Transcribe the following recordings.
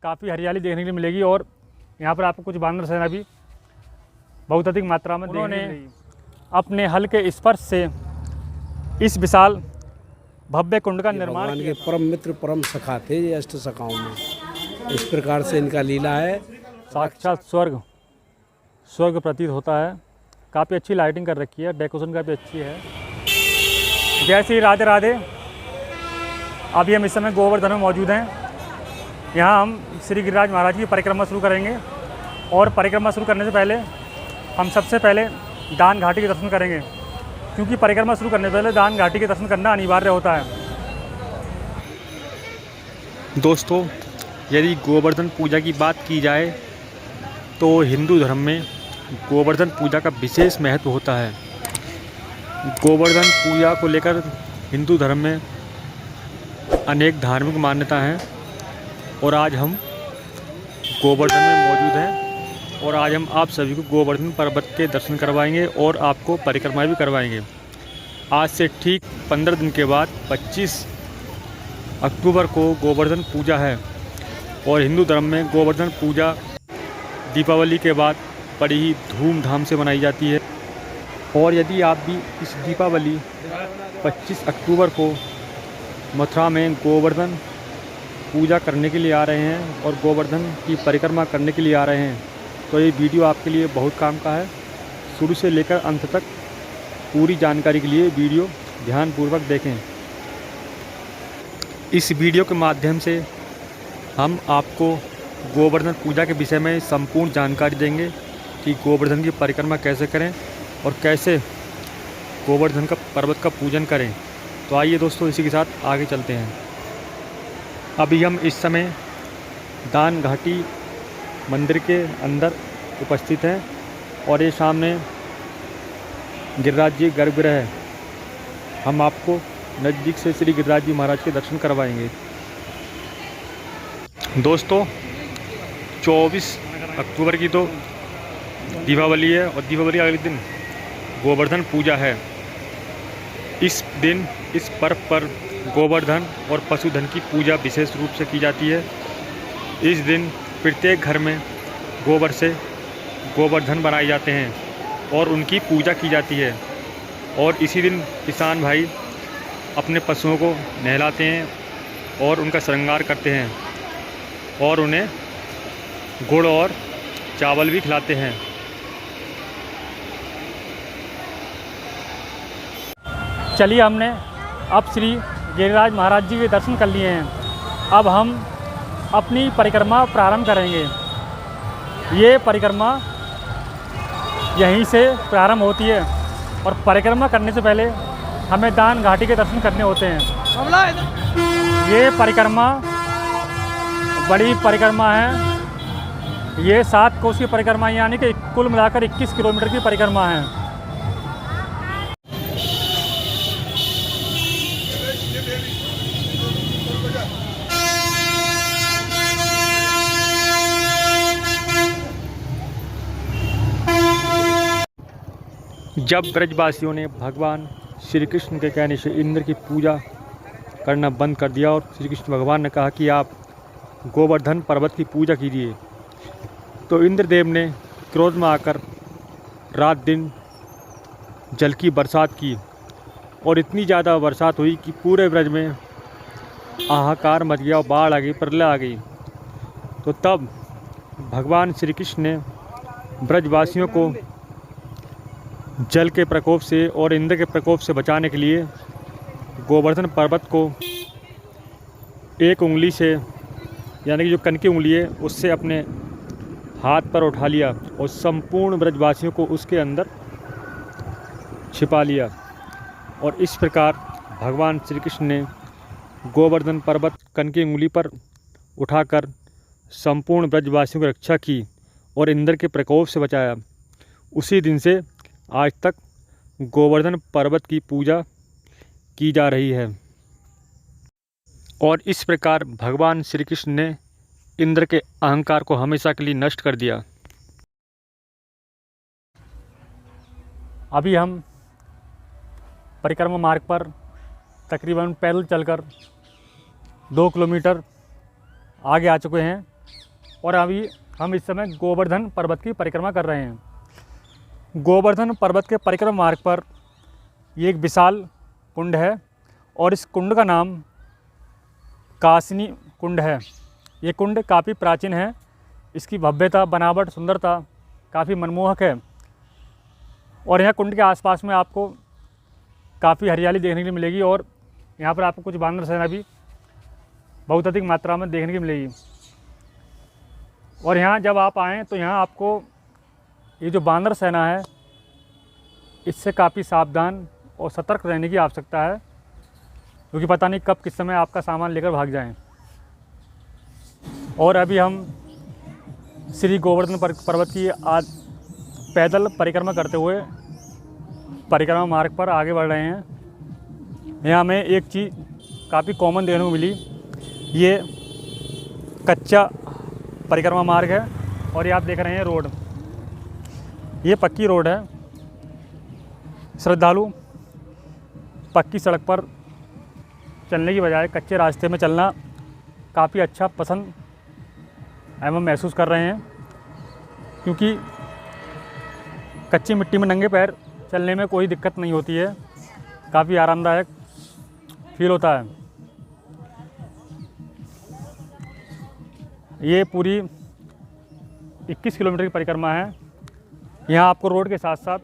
काफ़ी हरियाली देखने के लिए मिलेगी और यहाँ पर आपको कुछ बानर सेना भी बहुत अधिक मात्रा में देखने मिलेगी। अपने हल के स्पर्श से इस विशाल भव्य कुंड का निर्माण भगवान के परम मित्र परम सखा थे ये अष्ट सखाओं में। इस प्रकार से इनका लीला है। साक्षात स्वर्ग प्रतीत होता है। काफ़ी अच्छी लाइटिंग कर रखी है, डेकोरेशन काफ़ी अच्छी है। जय श्री राधे राधे। अभी हम इस समय गोवर्धन में मौजूद हैं। यहाँ हम श्री गिरिराज महाराज की परिक्रमा शुरू करेंगे और परिक्रमा शुरू करने से पहले हम सबसे पहले दान घाटी के दर्शन करेंगे, क्योंकि परिक्रमा शुरू करने से पहले दान घाटी के दर्शन करना अनिवार्य होता है। दोस्तों, यदि गोवर्धन पूजा की बात की जाए तो हिंदू धर्म में गोवर्धन पूजा का विशेष महत्व होता है। गोवर्धन पूजा को लेकर हिंदू धर्म में अनेक धार्मिक मान्यता हैं और आज हम गोवर्धन में मौजूद हैं और आज हम आप सभी को गोवर्धन पर्वत के दर्शन करवाएंगे और आपको परिक्रमा भी करवाएंगे। आज से ठीक 15 दिन के बाद 25 अक्टूबर को गोवर्धन पूजा है और हिंदू धर्म में गोवर्धन पूजा दीपावली के बाद बड़ी ही धूमधाम से मनाई जाती है। और यदि आप भी इस दीपावली 25 अक्टूबर को मथुरा में गोवर्धन पूजा करने के लिए आ रहे हैं और गोवर्धन की परिक्रमा करने के लिए आ रहे हैं तो ये वीडियो आपके लिए बहुत काम का है। शुरू से लेकर अंत तक पूरी जानकारी के लिए वीडियो ध्यानपूर्वक देखें। इस वीडियो के माध्यम से हम आपको गोवर्धन पूजा के विषय में संपूर्ण जानकारी देंगे कि गोवर्धन की परिक्रमा कैसे करें और कैसे गोवर्धन का पर्वत का पूजन करें। तो आइए दोस्तों, इसी के साथ आगे चलते हैं। अभी हम इस समय दान घाटी मंदिर के अंदर उपस्थित हैं और ये सामने गिरिराज जी गर्भगृह है। हम आपको नज़दीक से श्री गिरिराज जी महाराज के दर्शन करवाएंगे। दोस्तों, 24 अक्टूबर की तो दीपावली है और दीपावली अगले दिन गोवर्धन पूजा है। इस दिन इस पर्व पर गोवर्धन और पशुधन की पूजा विशेष रूप से की जाती है। इस दिन प्रत्येक घर में गोबर से गोवर्धन बनाए जाते हैं और उनकी पूजा की जाती है। और इसी दिन किसान भाई अपने पशुओं को नहलाते हैं और उनका श्रृंगार करते हैं और उन्हें गुड़ और चावल भी खिलाते हैं। चलिए, हमने अब श्री गिरिराज महाराज जी के दर्शन कर लिए हैं। अब हम अपनी परिक्रमा प्रारंभ करेंगे। ये परिक्रमा यहीं से प्रारंभ होती है और परिक्रमा करने से पहले हमें दान घाटी के दर्शन करने होते हैं। ये परिक्रमा बड़ी परिक्रमा है। ये 7 कोस की परिक्रमा यानी कि कुल मिलाकर 21 किलोमीटर की परिक्रमा है। जब ब्रजवासियों ने भगवान श्री कृष्ण के कहने से इंद्र की पूजा करना बंद कर दिया और श्री कृष्ण भगवान ने कहा कि आप गोवर्धन पर्वत की पूजा कीजिए, तो इंद्रदेव ने क्रोध में आकर रात दिन जल की बरसात की और इतनी ज़्यादा बरसात हुई कि पूरे ब्रज में हाहाकार मच गया और बाढ़ आ गई, प्रलय आ गई। तो तब भगवान श्री कृष्ण ने ब्रजवासियों को जल के प्रकोप से और इंद्र के प्रकोप से बचाने के लिए गोवर्धन पर्वत को एक उंगली से, यानी कि जो कनकी उंगली है, उससे अपने हाथ पर उठा लिया और संपूर्ण ब्रजवासियों को उसके अंदर छिपा लिया। और इस प्रकार भगवान श्री कृष्ण ने गोवर्धन पर्वत कनकी उंगली पर उठाकर संपूर्ण ब्रजवासियों की रक्षा की और इंद्र के प्रकोप से बचाया। उसी दिन से आज तक गोवर्धन पर्वत की पूजा की जा रही है और इस प्रकार भगवान श्री कृष्ण ने इंद्र के अहंकार को हमेशा के लिए नष्ट कर दिया। अभी हम परिक्रमा मार्ग पर तकरीबन पैदल चलकर 2 किलोमीटर आगे आ चुके हैं और अभी हम इस समय गोवर्धन पर्वत की परिक्रमा कर रहे हैं। गोवर्धन पर्वत के परिक्रमा मार्ग पर ये एक विशाल कुंड है और इस कुंड का नाम कासनी कुंड है। ये कुंड काफ़ी प्राचीन है, इसकी भव्यता, बनावट, सुंदरता काफ़ी मनमोहक है और यहाँ कुंड के आसपास में आपको काफ़ी हरियाली देखने को मिलेगी और यहाँ पर आपको कुछ बानर सेना भी बहुत अधिक मात्रा में देखने को मिलेगी। और यहाँ जब आप आएँ तो यहाँ आपको ये जो बानर सेना है इससे काफ़ी सावधान और सतर्क रहने की आवश्यकता है, क्योंकि पता नहीं कब किस समय आपका सामान लेकर भाग जाएं। और अभी हम श्री गोवर्धन पर्वत की आज पैदल परिक्रमा करते हुए परिक्रमा मार्ग पर आगे बढ़ रहे हैं। यहाँ हमें एक चीज़ काफ़ी कॉमन देखने को मिली, ये कच्चा परिक्रमा मार्ग है और ये आप देख रहे हैं रोड, ये पक्की रोड है। श्रद्धालु पक्की सड़क पर चलने की बजाय कच्चे रास्ते में चलना काफ़ी अच्छा पसंद एवं महसूस कर रहे हैं, क्योंकि कच्ची मिट्टी में नंगे पैर चलने में कोई दिक्कत नहीं होती है, काफ़ी आरामदायक फील होता है। ये पूरी 21 किलोमीटर की परिक्रमा है। यहाँ आपको रोड के साथ साथ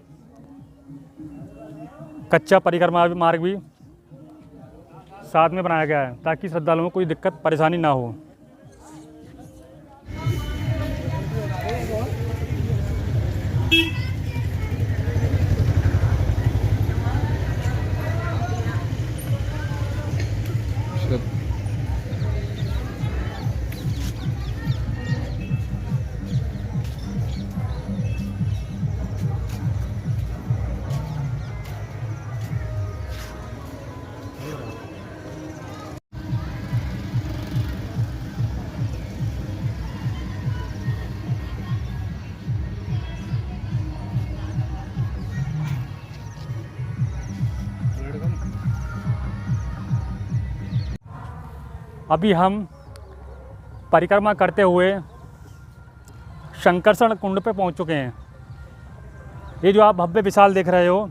कच्चा परिक्रमा मार्ग भी साथ में बनाया गया है ताकि श्रद्धालुओं को कोई दिक्कत परेशानी ना हो। अभी हम परिक्रमा करते हुए शंकरषण कुंड पे पहुंच चुके हैं। ये जो आप भव्य विशाल देख रहे हो,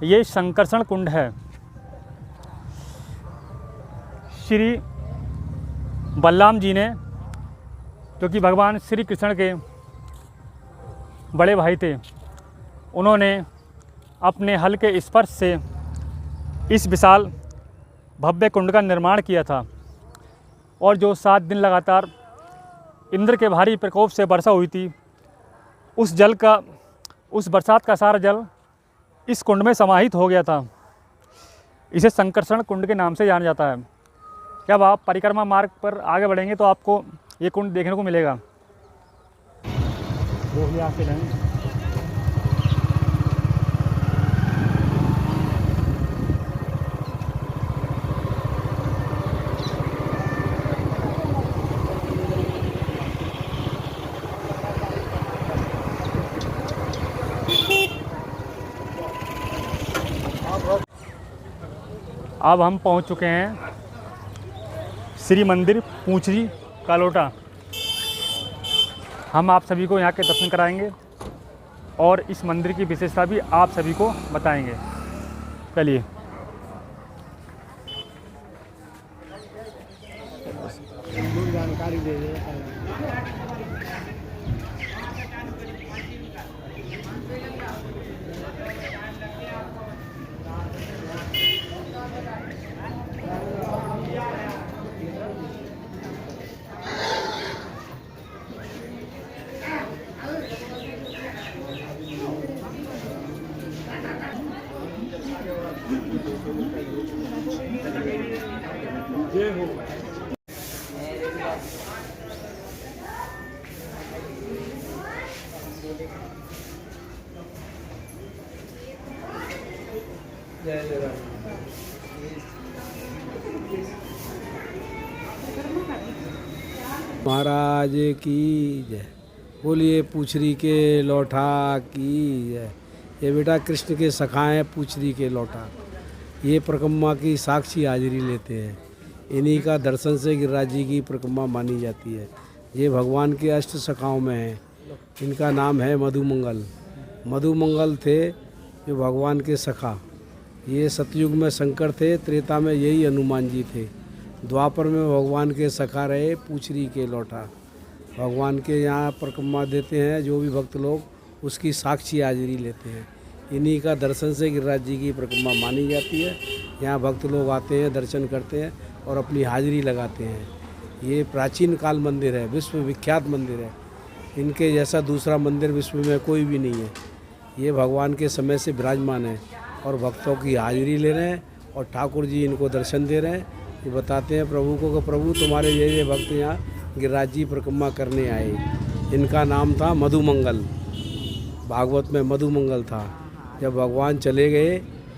ये शंकरषण कुंड है। श्री बलराम जी ने, जो कि भगवान श्री कृष्ण के बड़े भाई थे, उन्होंने अपने हल के स्पर्श से इस विशाल भव्य कुंड का निर्माण किया था और जो 7 दिन लगातार इंद्र के भारी प्रकोप से वर्षा हुई थी, उस बरसात का सारा जल इस कुंड में समाहित हो गया था। इसे शंकरषण कुंड के नाम से जाना जाता है। जब आप परिक्रमा मार्ग पर आगे बढ़ेंगे तो आपको ये कुंड देखने को मिलेगा। अब हम पहुंच चुके हैं श्री मंदिर पूंछरी कालोटा। हम आप सभी को यहाँ के दर्शन कराएंगे और इस मंदिर की विशेषता भी आप सभी को बताएंगे। चलिए। जानकारी दे दे। जय हो। जय जय महाराज की जय। बोलिए पूछरी के लौठा की जय। ये बेटा कृष्ण के सखाएं पूछरी के लौठा, ये परिक्रमा की साक्षी हाजिरी लेते हैं। इन्हीं का दर्शन से गिरिराज जी की परिक्रमा मानी जाती है। ये भगवान के अष्ट सखाओं में है। इनका नाम है मधुमंगल। मधुमंगल थे जो भगवान के सखा। ये सतयुग में शंकर थे, त्रेता में यही हनुमान जी थे, द्वापर में भगवान के सखा रहे पूछरी के लौटा। भगवान के यहाँ परिक्रमा देते हैं जो भी भक्त लोग, उसकी साक्षी हाजिरी लेते हैं। इन्हीं का दर्शन से गिरिराज जी की परिक्रमा मानी जाती है। यहाँ भक्त लोग आते हैं, दर्शन करते हैं और अपनी हाजिरी लगाते हैं। ये प्राचीन काल मंदिर है, विश्व विख्यात मंदिर है। इनके जैसा दूसरा मंदिर विश्व में कोई भी नहीं है। ये भगवान के समय से विराजमान है और भक्तों की हाजिरी ले रहे हैं और ठाकुर जी इनको दर्शन दे रहे हैं। ये बताते हैं प्रभु को कि प्रभु तुम्हारे ये भक्त यहाँ गिरिराज जी परिक्रमा करने आए। इनका नाम था मधुमंगल। भागवत में मधुमंगल था। जब भगवान चले गए,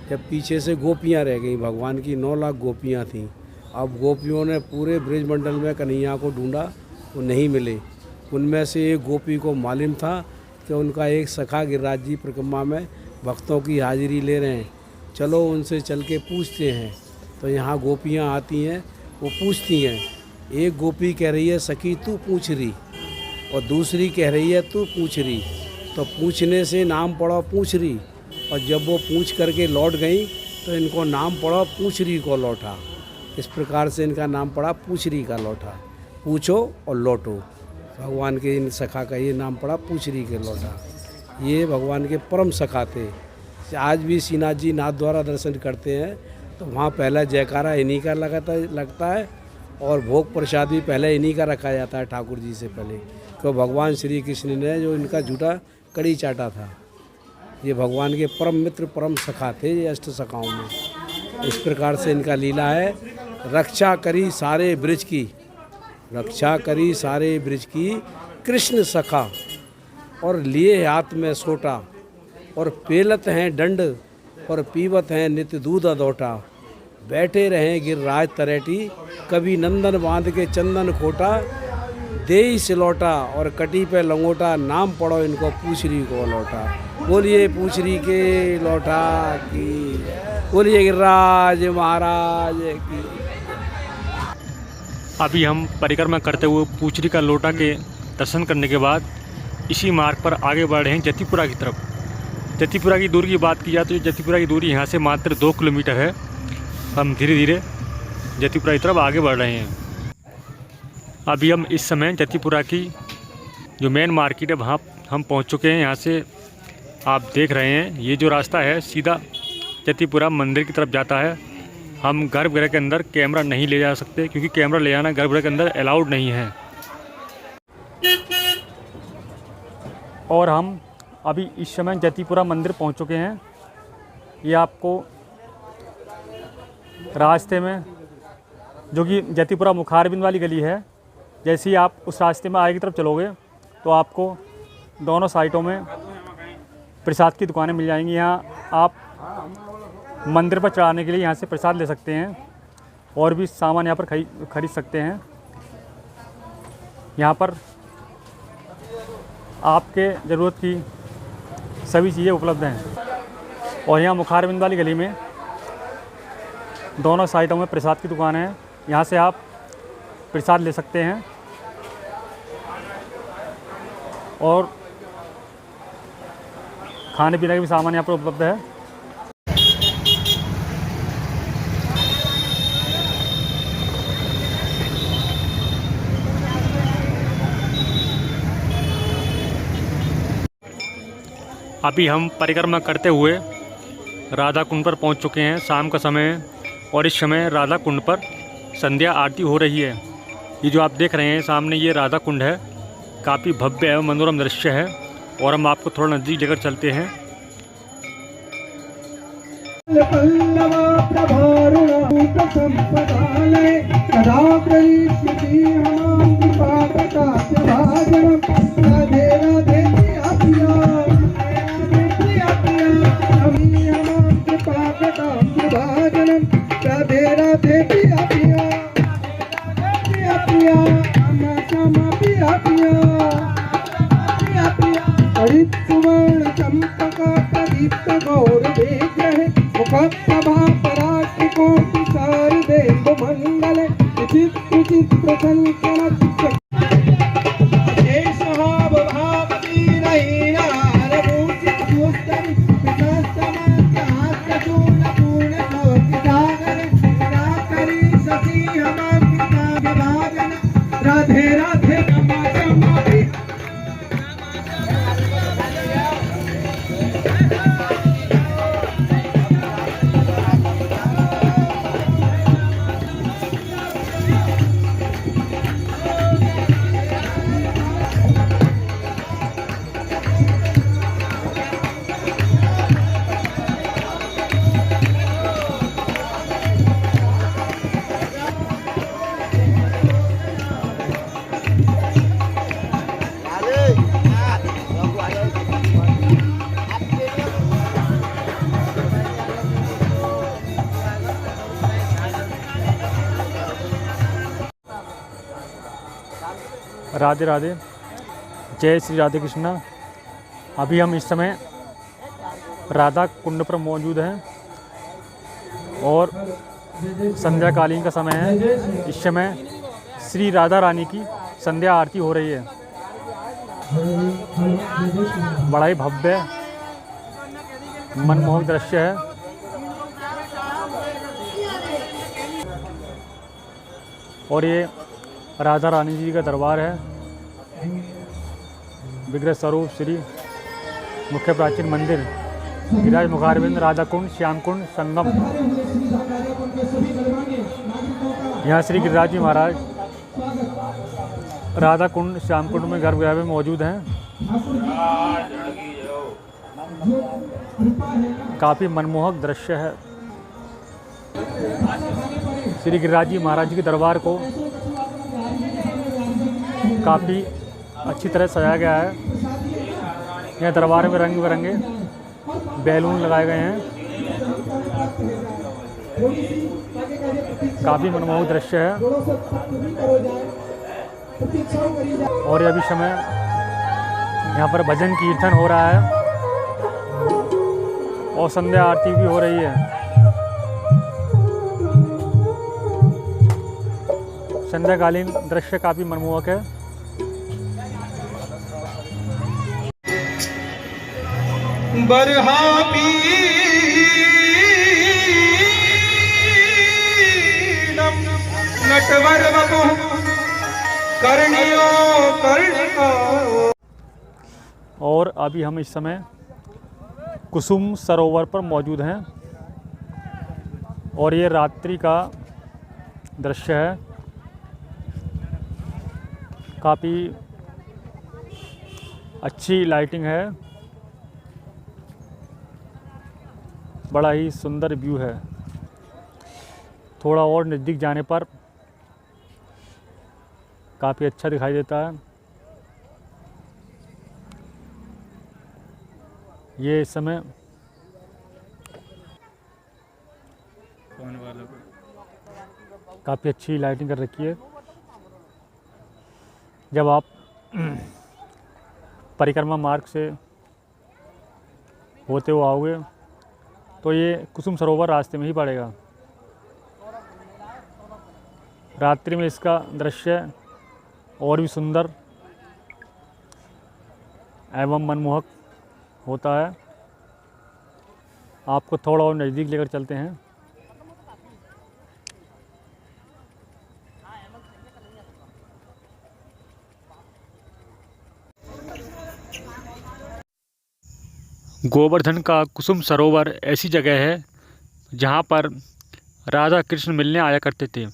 जब पीछे से गोपियाँ रह गई, भगवान की 9 लाख गोपियाँ थीं। अब गोपियों ने पूरे ब्रजमंडल में कन्हैया को ढूंढा, वो नहीं मिले। उनमें से एक गोपी को मालूम था कि उनका एक सखा गिरिराज जी परिक्रमा में भक्तों की हाजिरी ले रहे हैं, चलो उनसे चल के पूछते हैं। तो यहाँ गोपियाँ आती हैं, वो पूछती हैं। एक गोपी कह रही है सखी तू पूछ रही, और दूसरी कह रही है तू पूछ रही। तो पूछने से नाम पड़ा पूछ रही, और जब वो पूछ करके लौट गई तो इनको नाम पड़ा पूछरी को लौटा। इस प्रकार से इनका नाम पड़ा पूछरी का लौटा। पूछो और लौटो, भगवान के इन सखा का ये नाम पड़ा पूछरी के लौटा। ये भगवान के परम सखा थे। आज भी श्रीनाथ जी नाथ द्वारा दर्शन करते हैं तो वहाँ पहला जयकारा इन्हीं का लगता है और भोग प्रसाद भी पहले इन्हीं का रखा जाता है ठाकुर जी से पहले, क्योंकि भगवान श्री कृष्ण ने जो इनका झूठा कड़ी चाटा था। ये भगवान के परम मित्र परम सखा थे, ये अष्ट सखाओं में। इस प्रकार से इनका लीला है। रक्षा करी सारे ब्रज की, रक्षा करी सारे ब्रज की कृष्ण सखा, और लिए हाथ में सोटा, और पेलत हैं दंड और पीवत हैं नित्य दूध अदौटा। बैठे रहें गिरिराज तरेटी, कभी नंदन बांध के चंदन खोटा। देई से लौटा और कटी पे लंगोटा, नाम पड़ो इनको पूछरी को लौटा। बोलिए पूछरी के लौटा की, बोलिए गिरिराज महाराज की। अभी हम परिक्रमा करते हुए पूछरी का लोटा के दर्शन करने के बाद इसी मार्ग पर आगे बढ़ रहे हैं जतिपुरा की तरफ। जतिपुरा की दूरी की बात की जाए तो जतिपुरा की दूरी यहाँ से मात्र 2 किलोमीटर है। हम धीरे धीरे जतिपुरा की तरफ आगे बढ़ रहे हैं। अभी हम इस समय जतिपुरा की जो मेन मार्केट है वहाँ हम पहुँच चुके हैं। यहाँ से आप देख रहे हैं ये जो रास्ता है सीधा जतिपुरा मंदिर की तरफ जाता है। हम गर्भगृह के अंदर कैमरा नहीं ले जा सकते क्योंकि कैमरा ले जाना गर्भगृह के अंदर अलाउड नहीं है। और हम अभी इस समय जतिपुरा मंदिर पहुंच चुके हैं। ये आपको रास्ते में जो कि जतिपुरा मुखारबिंद वाली गली है, जैसे ही आप उस रास्ते में आगे की तरफ चलोगे तो आपको दोनों साइडों में प्रसाद की दुकानें मिल जाएंगी। यहाँ आप मंदिर पर चढ़ाने के लिए यहाँ से प्रसाद ले सकते हैं और भी सामान यहाँ पर खरीद सकते हैं। यहाँ पर आपके ज़रूरत की सभी चीज़ें उपलब्ध हैं। और यहाँ मुखारबिंद वाली गली में दोनों साइडों में प्रसाद की दुकान है, यहाँ से आप प्रसाद ले सकते हैं और खाने पीने का भी सामान यहाँ पर उपलब्ध है। अभी हम परिक्रमा करते हुए राधा कुंड पर पहुंच चुके हैं। शाम का समय है और इस समय राधा कुंड पर संध्या आरती हो रही है। ये जो आप देख रहे हैं सामने ये राधा कुंड है, काफ़ी भव्य एवं मनोरम दृश्य है और हम आपको थोड़ा नज़दीक लेकर चलते हैं। राधे राधे रमा रमा भी। राधे राधे, जय श्री राधे कृष्णा। अभी हम इस समय राधा कुंड पर मौजूद हैं और संध्याकालीन का समय है। इस समय श्री राधा रानी की संध्या आरती हो रही है। बड़ा ही भव्य मनमोहक दृश्य है। और ये राधा रानी जी का दरबार है। विग्रह स्वरूप श्री मुख्य प्राचीन मंदिर, गिरिराज मुखारविंद, राधा कुंड, श्याम कुंड, संगम। यहाँ श्री गिरिराज जी महाराज राधा कुंड, श्याम कुंड में गर्भगृह में मौजूद हैं। काफ़ी मनमोहक दृश्य है। श्री गिरिराज जी महाराज जी के दरबार को काफ़ी अच्छी तरह सजाया गया है। यह दरबार में रंग बिरंगे बैलून लगाए गए हैं। काफ़ी मनमोहक दृश्य है। और अभी समय यहाँ पर भजन कीर्तन हो रहा है और संध्या आरती भी हो रही है। संध्याकालीन दृश्य काफ़ी मनमोहक है। बरहा पीडम नटवर बपु कर्णियो कर्णियो। और अभी हम इस समय कुसुम सरोवर पर मौजूद हैं और ये रात्रि का दृश्य है। काफ़ी अच्छी लाइटिंग है। बड़ा ही सुंदर व्यू है। थोड़ा और नज़दीक जाने पर काफ़ी अच्छा दिखाई देता है। ये इस समय काफ़ी अच्छी लाइटिंग कर रखी है। जब आप परिक्रमा मार्ग से होते हुए आओगे तो ये कुसुम सरोवर रास्ते में ही पड़ेगा। रात्रि में इसका दृश्य और भी सुंदर एवं मनमोहक होता है। आपको थोड़ा और नज़दीक लेकर चलते हैं। गोवर्धन का कुसुम सरोवर ऐसी जगह है जहाँ पर राधा कृष्ण मिलने आया करते थे।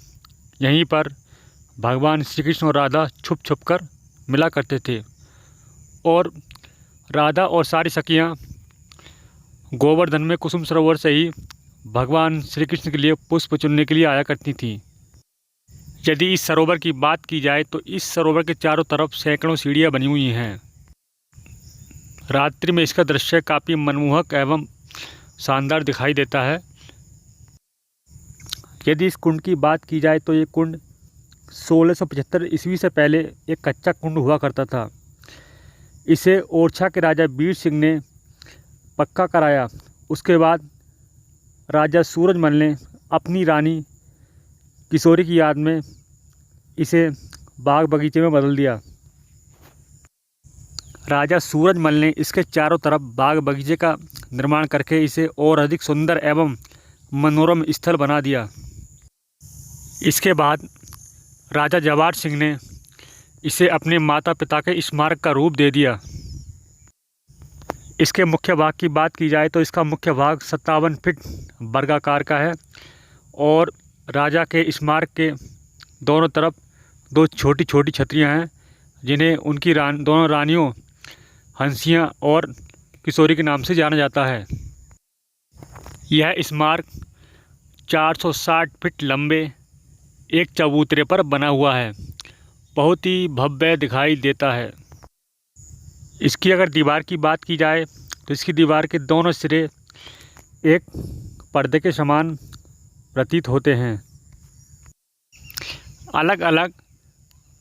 यहीं पर भगवान श्री कृष्ण और राधा छुप छुप कर मिला करते थे और राधा और सारी सखियाँ गोवर्धन में कुसुम सरोवर से ही भगवान श्री कृष्ण के लिए पुष्प चुनने के लिए आया करती थीं। यदि इस सरोवर की बात की जाए तो इस सरोवर के चारों तरफ सैकड़ों सीढ़ियाँ बनी हुई हैं। रात्रि में इसका दृश्य काफ़ी मनमोहक एवं शानदार दिखाई देता है। यदि इस कुंड की बात की जाए तो ये कुंड 1675 ईस्वी से पहले एक कच्चा कुंड हुआ करता था। इसे ओरछा के राजा वीर सिंह ने पक्का कराया। उसके बाद राजा सूरजमल ने अपनी रानी किशोरी की याद में इसे बाग बगीचे में बदल दिया। राजा सूरजमल ने इसके चारों तरफ बाग बगीचे का निर्माण करके इसे और अधिक सुंदर एवं मनोरम स्थल बना दिया। इसके बाद राजा जवाहर सिंह ने इसे अपने माता पिता के स्मारक का रूप दे दिया। इसके मुख्य भाग की बात की जाए तो इसका मुख्य भाग 57 फीट वर्गाकार का है और राजा के स्मारक के दोनों तरफ दो छोटी छोटी छतरियां हैं, जिन्हें उनकी दोनों रानियों हंसिया और किशोरी के नाम से जाना जाता है। यह स्मारक 460 फीट लंबे एक चबूतरे पर बना हुआ है, बहुत ही भव्य दिखाई देता है। इसकी अगर दीवार की बात की जाए तो इसकी दीवार के दोनों सिरे एक पर्दे के समान प्रतीत होते हैं। अलग अलग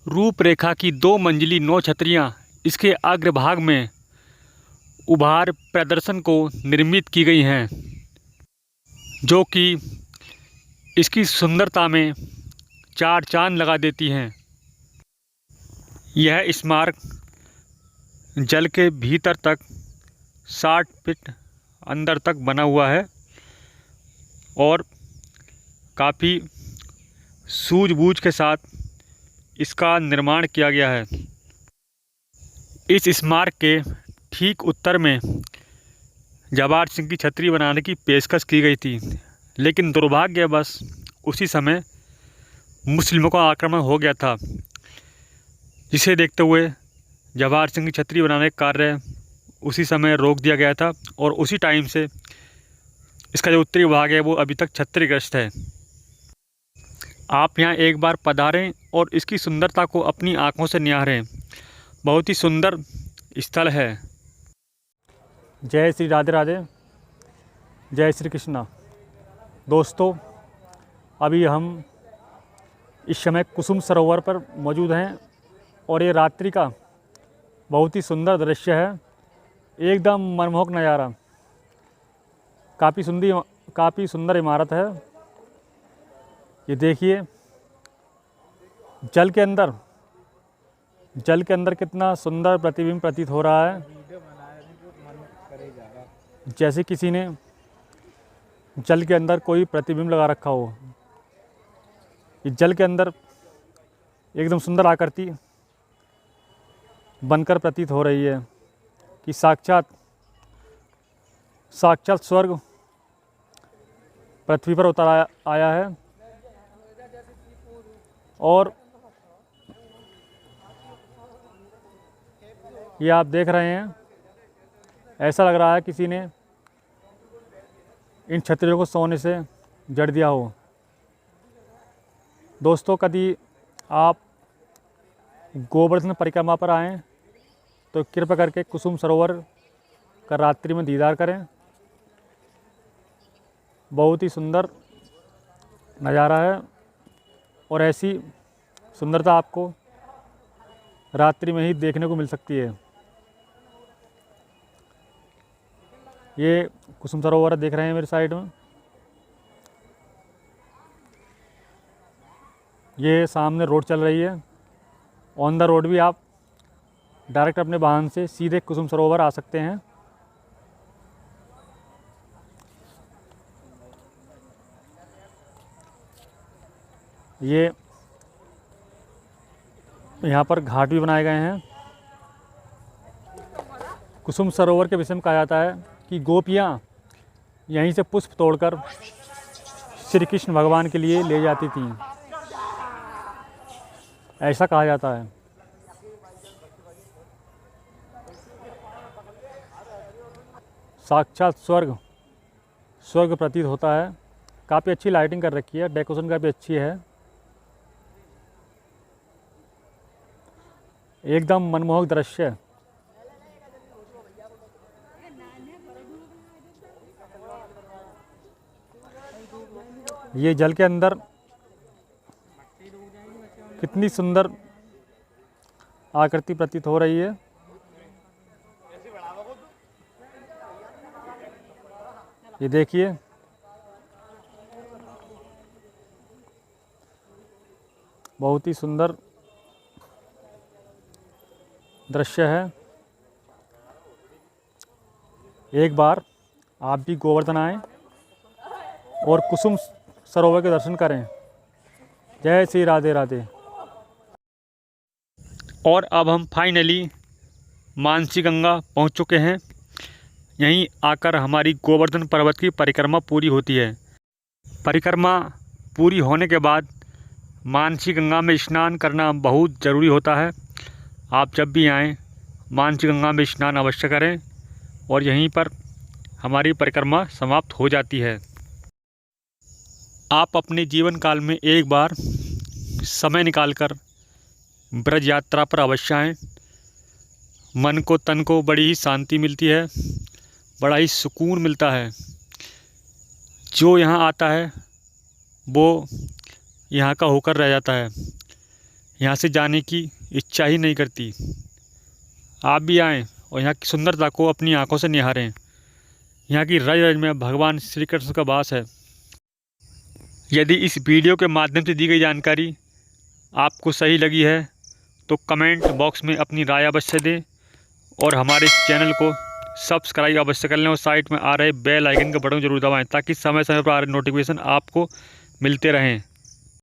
रूपरेखा की 2 मंजिली 9 छतरियाँ इसके अग्रभाग में उभार प्रदर्शन को निर्मित की गई हैं, जो कि इसकी सुंदरता में 4 चांद लगा देती हैं। यह स्मारक जल के भीतर तक 60 फीट अंदर तक बना हुआ है और काफ़ी सूझबूझ के साथ इसका निर्माण किया गया है। इस स्मारक के ठीक उत्तर में जवाहर सिंह की छतरी बनाने की पेशकश की गई थी, लेकिन दुर्भाग्यवश उसी समय मुस्लिमों का आक्रमण हो गया था, जिसे देखते हुए जवाहर सिंह की छतरी बनाने का कार्य उसी समय रोक दिया गया था और उसी टाइम से इसका जो उत्तरी भाग है वो अभी तक छतरीग्रस्त है। आप यहाँ एक बार पधारें और इसकी सुंदरता को अपनी आँखों से निहारें। बहुत ही सुंदर स्थल है। जय श्री राधे राधे, जय श्री कृष्णा। दोस्तों, अभी हम इस समय कुसुम सरोवर पर मौजूद हैं और ये रात्रि का बहुत ही सुंदर दृश्य है, एकदम मनमोहक नज़ारा। काफ़ी सुंदर इमारत है। ये देखिए, जल के अंदर कितना सुंदर प्रतिबिंब प्रतीत हो रहा है, जैसे किसी ने जल के अंदर कोई प्रतिबिंब लगा रखा हो। ये जल के अंदर एकदम सुंदर आकृति बनकर प्रतीत हो रही है कि साक्षात स्वर्ग पृथ्वी पर उतर आया है। और ये आप देख रहे हैं, ऐसा लग रहा है किसी ने इन छतरियों को सोने से जड़ दिया हो। दोस्तों, कभी आप गोवर्धन परिक्रमा पर आएँ तो कृपया करके कुसुम सरोवर का रात्रि में दीदार करें। बहुत ही सुंदर नज़ारा है और ऐसी सुंदरता आपको रात्रि में ही देखने को मिल सकती है। ये कुसुम सरोवर देख रहे हैं मेरे साइड में। ये सामने रोड चल रही है। ऑन द रोड भी आप डायरेक्ट अपने वाहन से सीधे कुसुम सरोवर आ सकते हैं। ये यहाँ पर घाट भी बनाए गए हैं। कुसुम सरोवर के विषय में कहा जाता है कि गोपियाँ यहीं से पुष्प तोड़कर श्री कृष्ण भगवान के लिए ले जाती थीं, ऐसा कहा जाता है। साक्षात स्वर्ग प्रतीत होता है। काफ़ी अच्छी लाइटिंग कर रखी है, डेकोरेशन काफ़ी अच्छी है, एकदम मनमोहक दृश्य। ये जल के अंदर कितनी सुंदर आकृति प्रतीत हो रही है। ये देखिए, बहुत ही सुंदर दृश्य है। एक बार आप भी गोवर्धन आएं और कुसुम सरोवर के दर्शन करें। जय श्री राधे राधे। और अब हम फाइनली मानसी गंगा पहुंच चुके हैं। यहीं आकर हमारी गोवर्धन पर्वत की परिक्रमा पूरी होती है। परिक्रमा पूरी होने के बाद मानसी गंगा में स्नान करना बहुत ज़रूरी होता है। आप जब भी आएँ मानसी गंगा में स्नान अवश्य करें और यहीं पर हमारी परिक्रमा समाप्त हो जाती है। आप अपने जीवन काल में एक बार समय निकालकर ब्रज यात्रा पर अवश्य आएँ। मन को तन को बड़ी ही शांति मिलती है, बड़ा ही सुकून मिलता है। जो यहाँ आता है वो यहाँ का होकर रह जाता है, यहाँ से जाने की इच्छा ही नहीं करती। आप भी आएँ और यहाँ की सुंदरता को अपनी आंखों से निहारें। यहाँ की रज रज में भगवान श्री कृष्ण का वास है। यदि इस वीडियो के माध्यम से दी गई जानकारी आपको सही लगी है तो कमेंट बॉक्स में अपनी राय अवश्य दें और हमारे चैनल को सब्सक्राइब अवश्य कर लें और साइड में आ रहे बेल आइकन का बटन जरूर दबाएं ताकि समय समय पर आ रहे नोटिफिकेशन आपको मिलते रहें।